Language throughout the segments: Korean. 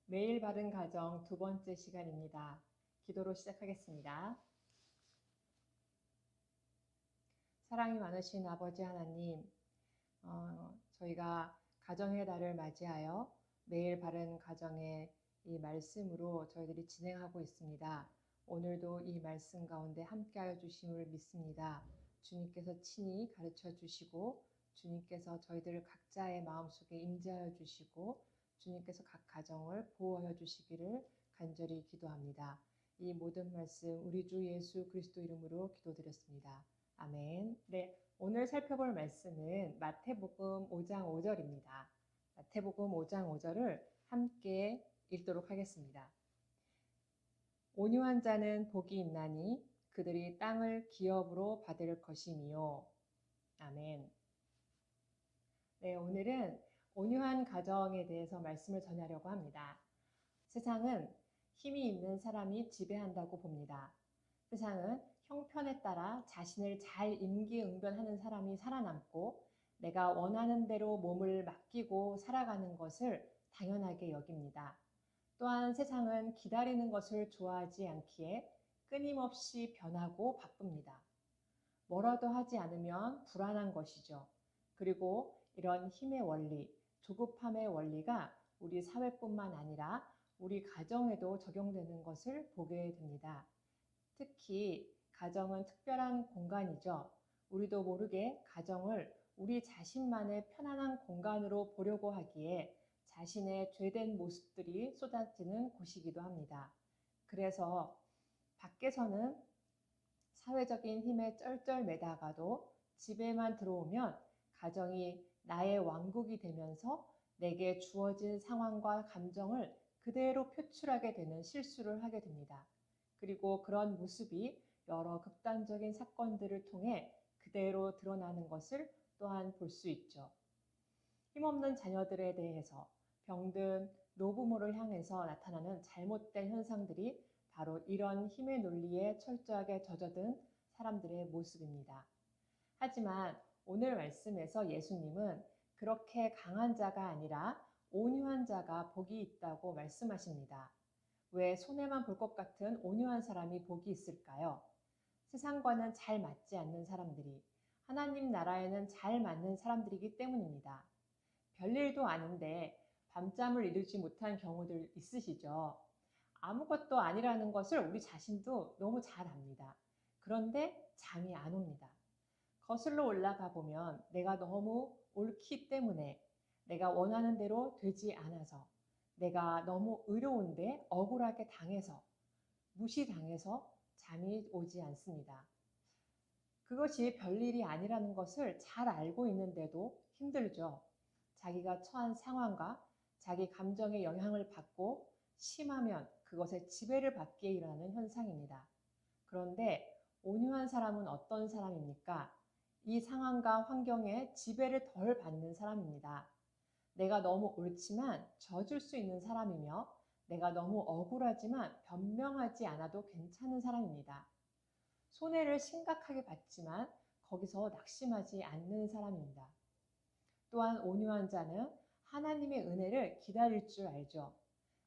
매일 바른 가정 두 번째 시간입니다. 기도로 시작하겠습니다. 사랑이 많으신 아버지 하나님, 저희가 가정의 달을 맞이하여 매일 바른 가정의 이 말씀으로 저희들이 진행하고 있습니다. 오늘도 이 말씀 가운데 함께하여 주심을 믿습니다. 주님께서 친히 가르쳐 주시고 주님께서 저희들 각자의 마음속에 임재하여 주시고 주님께서 각 가정을 보호하여 주시기를 간절히 기도합니다. 이 모든 말씀 우리 주 예수 그리스도 이름으로 기도드렸습니다. 아멘. 네, 오늘 살펴볼 말씀은 마태복음 5장 5절입니다. 마태복음 5장 5절을 함께 읽도록 하겠습니다. 온유한 자는 복이 있나니 그들이 땅을 기업으로 받을 것이니요. 아멘. 네, 오늘은 온유한 가정에 대해서 말씀을 전하려고 합니다. 세상은 힘이 있는 사람이 지배한다고 봅니다. 세상은 형편에 따라 자신을 잘 임기응변하는 사람이 살아남고 내가 원하는 대로 몸을 맡기고 살아가는 것을 당연하게 여깁니다. 또한 세상은 기다리는 것을 좋아하지 않기에 끊임없이 변하고 바쁩니다. 뭐라도 하지 않으면 불안한 것이죠. 그리고 이런 힘의 원리, 조급함의 원리가 우리 사회뿐만 아니라 우리 가정에도 적용되는 것을 보게 됩니다. 특히 가정은 특별한 공간이죠. 우리도 모르게 가정을 우리 자신만의 편안한 공간으로 보려고 하기에 자신의 죄된 모습들이 쏟아지는 곳이기도 합니다. 그래서 밖에서는 사회적인 힘에 쩔쩔매다가도 집에만 들어오면 가정이 나의 왕국이 되면서 내게 주어진 상황과 감정을 그대로 표출하게 되는 실수를 하게 됩니다. 그리고 그런 모습이 여러 극단적인 사건들을 통해 그대로 드러나는 것을 또한 볼 수 있죠. 힘없는 자녀들에 대해서 병든 노부모를 향해서 나타나는 잘못된 현상들이 바로 이런 힘의 논리에 철저하게 젖어든 사람들의 모습입니다. 하지만 오늘 말씀에서 예수님은 그렇게 강한 자가 아니라 온유한 자가 복이 있다고 말씀하십니다. 왜 손해만 볼 것 같은 온유한 사람이 복이 있을까요? 세상과는 잘 맞지 않는 사람들이 하나님 나라에는 잘 맞는 사람들이기 때문입니다. 별일도 아닌데 밤잠을 이루지 못한 경우들 있으시죠? 아무것도 아니라는 것을 우리 자신도 너무 잘 압니다. 그런데 잠이 안 옵니다. 거슬러 올라가 보면 내가 너무 옳기 때문에 내가 원하는 대로 되지 않아서 내가 너무 의로운데 억울하게 당해서 무시당해서 잠이 오지 않습니다. 그것이 별일이 아니라는 것을 잘 알고 있는데도 힘들죠. 자기가 처한 상황과 자기 감정의 영향을 받고 심하면 그것에 지배를 받기에 일어나는 현상입니다. 그런데 온유한 사람은 어떤 사람입니까? 이 상황과 환경에 지배를 덜 받는 사람입니다. 내가 너무 옳지만 져줄 수 있는 사람이며 내가 너무 억울하지만 변명하지 않아도 괜찮은 사람입니다. 손해를 심각하게 봤지만 거기서 낙심하지 않는 사람입니다. 또한 온유한 자는 하나님의 은혜를 기다릴 줄 알죠.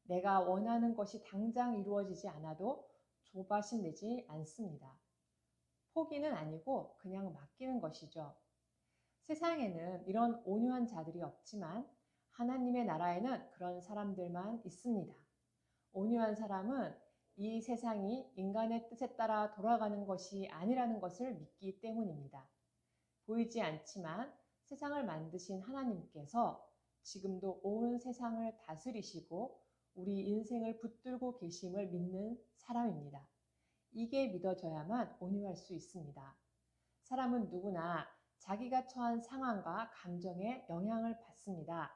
내가 원하는 것이 당장 이루어지지 않아도 조바심 내지 않습니다. 포기는 아니고 그냥 맡기는 것이죠. 세상에는 이런 온유한 자들이 없지만 하나님의 나라에는 그런 사람들만 있습니다. 온유한 사람은 이 세상이 인간의 뜻에 따라 돌아가는 것이 아니라는 것을 믿기 때문입니다. 보이지 않지만 세상을 만드신 하나님께서 지금도 온 세상을 다스리시고 우리 인생을 붙들고 계심을 믿는 사람입니다. 이게 믿어져야만 온유할 수 있습니다. 사람은 누구나 자기가 처한 상황과 감정에 영향을 받습니다.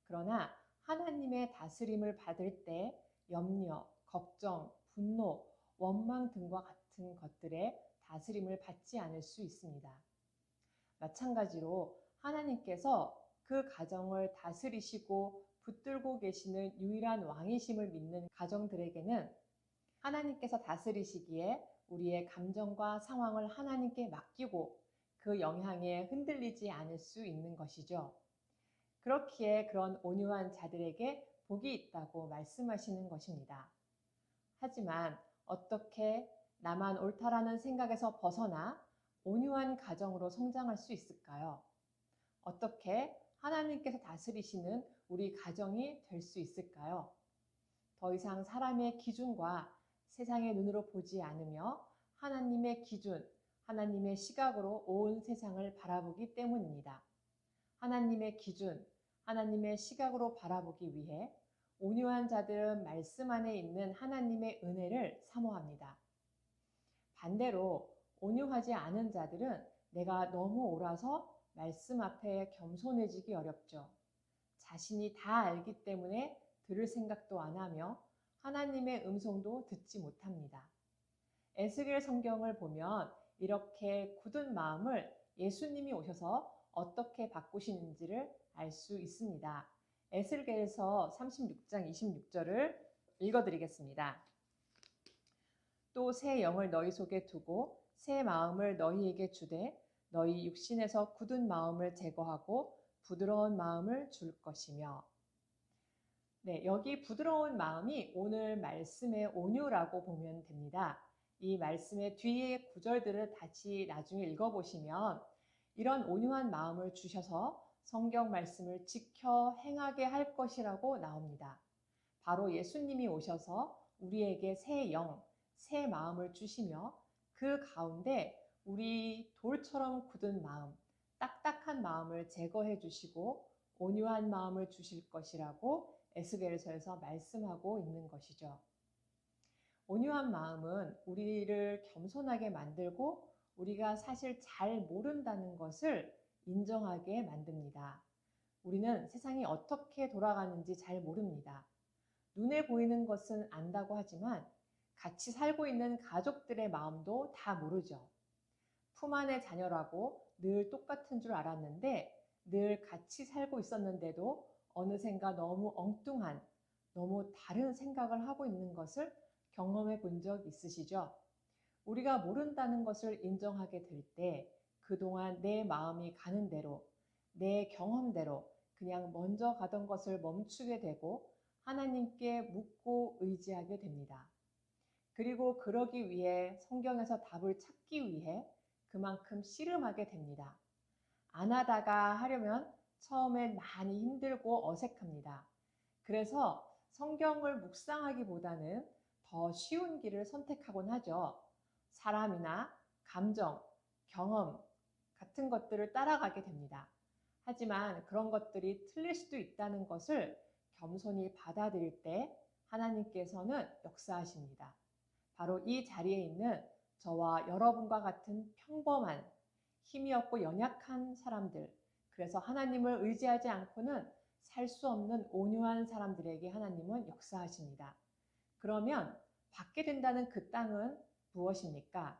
그러나 하나님의 다스림을 받을 때 염려, 걱정, 분노, 원망 등과 같은 것들의 다스림을 받지 않을 수 있습니다. 마찬가지로 하나님께서 그 가정을 다스리시고 붙들고 계시는 유일한 왕이심을 믿는 가정들에게는 하나님께서 다스리시기에 우리의 감정과 상황을 하나님께 맡기고 그 영향에 흔들리지 않을 수 있는 것이죠. 그렇기에 그런 온유한 자들에게 복이 있다고 말씀하시는 것입니다. 하지만 어떻게 나만 옳다라는 생각에서 벗어나 온유한 가정으로 성장할 수 있을까요? 어떻게 하나님께서 다스리시는 우리 가정이 될 수 있을까요? 더 이상 사람의 기준과 세상의 눈으로 보지 않으며 하나님의 기준, 하나님의 시각으로 온 세상을 바라보기 때문입니다. 하나님의 기준, 하나님의 시각으로 바라보기 위해 온유한 자들은 말씀 안에 있는 하나님의 은혜를 사모합니다. 반대로 온유하지 않은 자들은 내가 너무 옳아서 말씀 앞에 겸손해지기 어렵죠. 자신이 다 알기 때문에 들을 생각도 안 하며 하나님의 음성도 듣지 못합니다. 에스겔 성경을 보면 이렇게 굳은 마음을 예수님이 오셔서 어떻게 바꾸시는지를 알 수 있습니다. 에스겔서 36장 26절을 읽어드리겠습니다. 또 새 영을 너희 속에 두고 새 마음을 너희에게 주되 너희 육신에서 굳은 마음을 제거하고 부드러운 마음을 줄 것이며. 네, 여기 부드러운 마음이 오늘 말씀의 온유라고 보면 됩니다. 이 말씀의 뒤에 구절들을 다시 나중에 읽어보시면 이런 온유한 마음을 주셔서 성경 말씀을 지켜 행하게 할 것이라고 나옵니다. 바로 예수님이 오셔서 우리에게 새 영, 새 마음을 주시며 그 가운데 우리 돌처럼 굳은 마음, 딱딱한 마음을 제거해 주시고 온유한 마음을 주실 것이라고 에스겔서에서 말씀하고 있는 것이죠. 온유한 마음은 우리를 겸손하게 만들고 우리가 사실 잘 모른다는 것을 인정하게 만듭니다. 우리는 세상이 어떻게 돌아가는지 잘 모릅니다. 눈에 보이는 것은 안다고 하지만 같이 살고 있는 가족들의 마음도 다 모르죠. 품 안의 자녀라고 늘 똑같은 줄 알았는데 늘 같이 살고 있었는데도 어느샌가 너무 엉뚱한, 너무 다른 생각을 하고 있는 것을 경험해 본 적 있으시죠? 우리가 모른다는 것을 인정하게 될 때 그동안 내 마음이 가는 대로, 내 경험대로 그냥 먼저 가던 것을 멈추게 되고 하나님께 묻고 의지하게 됩니다. 그리고 그러기 위해 성경에서 답을 찾기 위해 그만큼 씨름하게 됩니다. 안 하다가 하려면 처음엔 많이 힘들고 어색합니다. 그래서 성경을 묵상하기보다는 더 쉬운 길을 선택하곤 하죠. 사람이나 감정, 경험 같은 것들을 따라가게 됩니다. 하지만 그런 것들이 틀릴 수도 있다는 것을 겸손히 받아들일 때 하나님께서는 역사하십니다. 바로 이 자리에 있는 저와 여러분과 같은 평범한 힘이 없고 연약한 사람들, 그래서 하나님을 의지하지 않고는 살 수 없는 온유한 사람들에게 하나님은 역사하십니다. 그러면 받게 된다는 그 땅은 무엇입니까?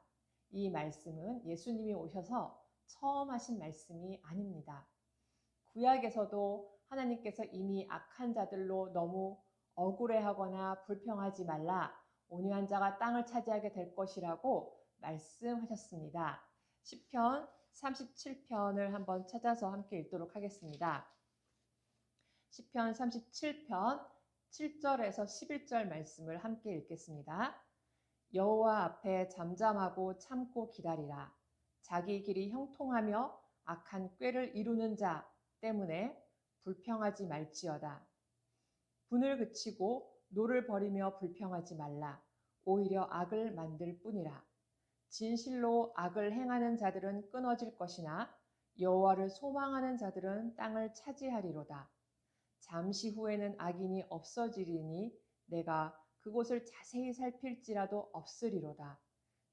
이 말씀은 예수님이 오셔서 처음 하신 말씀이 아닙니다. 구약에서도 하나님께서 이미 악한 자들로 너무 억울해하거나 불평하지 말라, 온유한 자가 땅을 차지하게 될 것이라고 말씀하셨습니다. 시편 37편을 한번 찾아서 함께 읽도록 하겠습니다. 시편 37편 7절에서 11절 말씀을 함께 읽겠습니다. 여호와 앞에 잠잠하고 참고 기다리라. 자기 길이 형통하며 악한 꾀를 이루는 자 때문에 불평하지 말지어다. 분을 그치고 노를 버리며 불평하지 말라. 오히려 악을 만들 뿐이라. 진실로 악을 행하는 자들은 끊어질 것이나 여호와를 소망하는 자들은 땅을 차지하리로다. 잠시 후에는 악인이 없어지리니 내가 그곳을 자세히 살필지라도 없으리로다.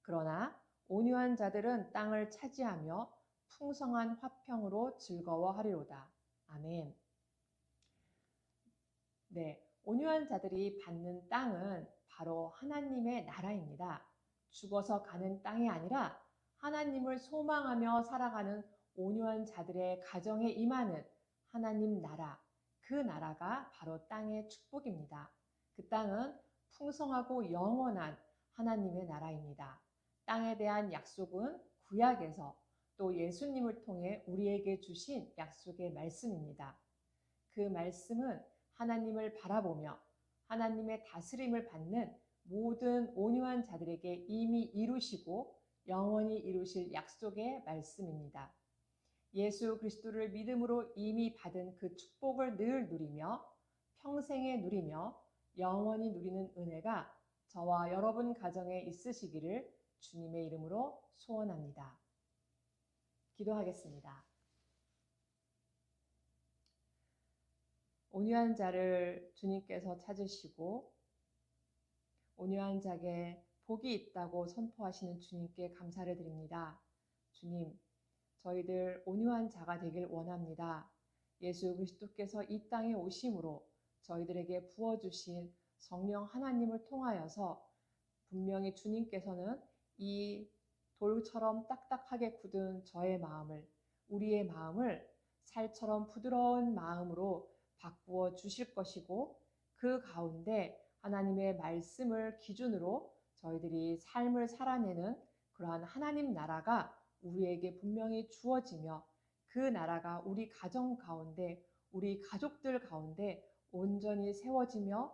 그러나 온유한 자들은 땅을 차지하며 풍성한 화평으로 즐거워하리로다. 아멘. 네, 온유한 자들이 받는 땅은 바로 하나님의 나라입니다. 죽어서 가는 땅이 아니라 하나님을 소망하며 살아가는 온유한 자들의 가정에 임하는 하나님 나라, 그 나라가 바로 땅의 축복입니다. 그 땅은 풍성하고 영원한 하나님의 나라입니다. 땅에 대한 약속은 구약에서 또 예수님을 통해 우리에게 주신 약속의 말씀입니다. 그 말씀은 하나님을 바라보며 하나님의 다스림을 받는 모든 온유한 자들에게 이미 이루시고 영원히 이루실 약속의 말씀입니다. 예수 그리스도를 믿음으로 이미 받은 그 축복을 늘 누리며 평생에 누리며 영원히 누리는 은혜가 저와 여러분 가정에 있으시기를 주님의 이름으로 소원합니다. 기도하겠습니다. 온유한 자를 주님께서 찾으시고 온유한 자에게 복이 있다고 선포하시는 주님께 감사를 드립니다. 주님, 저희들 온유한 자가 되길 원합니다. 예수 그리스도께서 이 땅에 오심으로 저희들에게 부어주신 성령 하나님을 통하여서 분명히 주님께서는 이 돌처럼 딱딱하게 굳은 저의 마음을, 우리의 마음을 살처럼 부드러운 마음으로 바꾸어 주실 것이고 그 가운데 하나님의 말씀을 기준으로 저희들이 삶을 살아내는 그러한 하나님 나라가 우리에게 분명히 주어지며 그 나라가 우리 가정 가운데, 우리 가족들 가운데 온전히 세워지며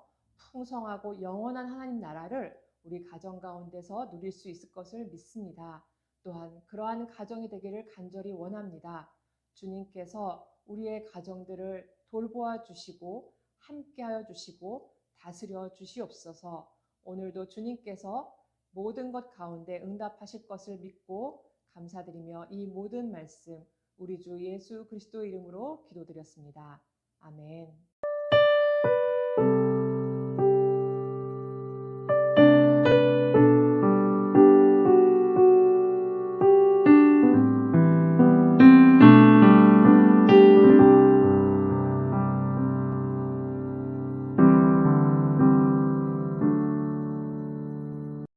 풍성하고 영원한 하나님 나라를 우리 가정 가운데서 누릴 수 있을 것을 믿습니다. 또한 그러한 가정이 되기를 간절히 원합니다. 주님께서 우리의 가정들을 돌보아 주시고 함께하여 주시고 다스려 주시옵소서. 오늘도 주님께서 모든 것 가운데 응답하실 것을 믿고 감사드리며 이 모든 말씀 우리 주 예수 그리스도 이름으로 기도드렸습니다. 아멘.